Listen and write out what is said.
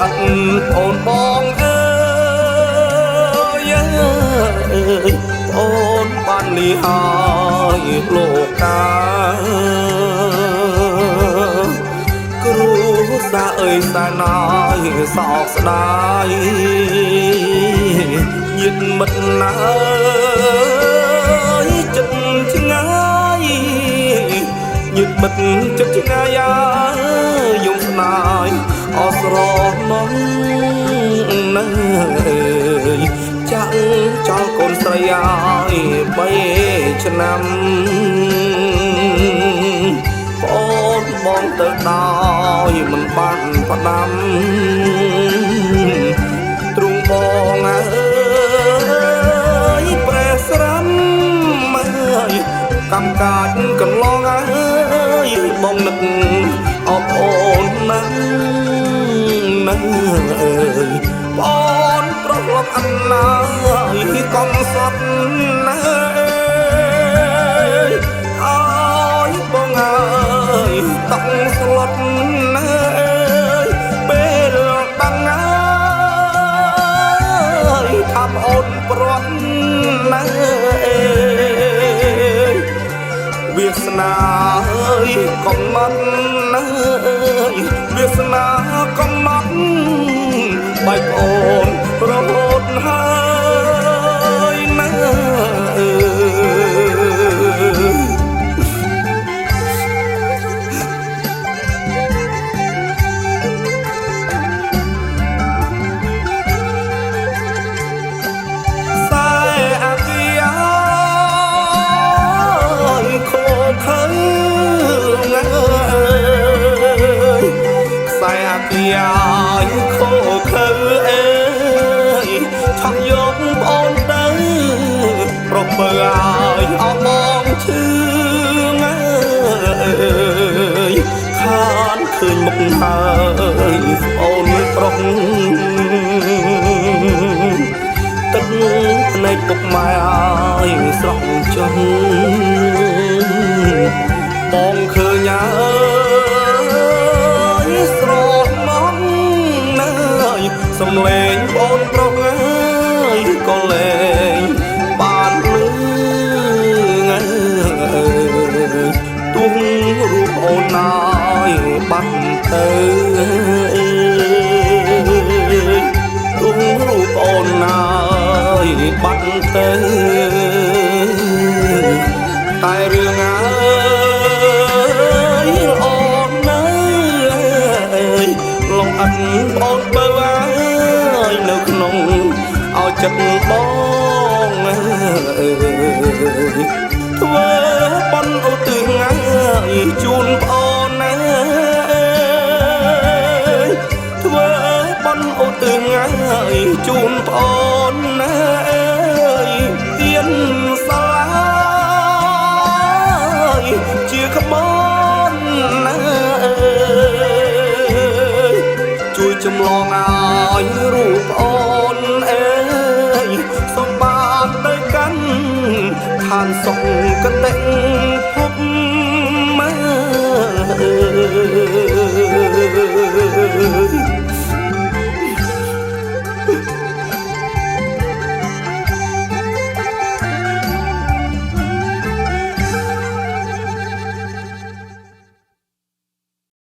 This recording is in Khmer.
អត់អូនបងអើយអូនបានលីហើយលោកកាគ្រូសាអើយសាណាយសោកស្ដាយញាតិមិត្តណាយចិត្តឆ្ងាយញាតិមិត្តចិត្តឆ្ងាយយំស្នាយអស្រមកនៅចាក់ចោលកូនស្រីឲ្យ3ឆ្នាំអូនបងទៅដោយមិនបានផ្ដាំទ្រង់បងអើយប្រែស្រាំអើយកំកាចកន្លងអើយបងនឹកអបអូនណាស់ណាស់អើយបងប្រកបអណាយកងសត់ណាអើយបងអើយតង់ស្លុតណាពេលបាំងអើយថាអូនប្រត់ណាវាសនាអើយកំណត់ណាវាសនាកំណត់បែកអូនរហូតហើយណាយាយខូខើអើយឆក់យកបងទៅប្រពើឲ្យអស់បងឈឺអើយខានឃើញមុខហើយអូនប្រុសទឹកភ្នែកពុកម៉ែឲ្យស្រស់ចុះបងឃើញអើយស្រស់មកណាយសំលេងបងប្រុសអើយក៏លេងបានលឺទុំរូបអូនណាយបាត់ទៅទុំរូបអូនណាយបាត់ទៅតែរឿងអើយអូននៅលងអត់បងបើអើយនៅក្នុងឲ្យចិត្តបងធ្វើបន់ឧទ្ទិសឲ្យជូនបងណាធ្វើបន់ឧទ្ទិសឲ្យជូនបងណាទៀនសាជាក្បនណាជួយចម្លងឲ្យរូបអូនអើយសូមបានទៅកាន់ឋានសុខកតេភព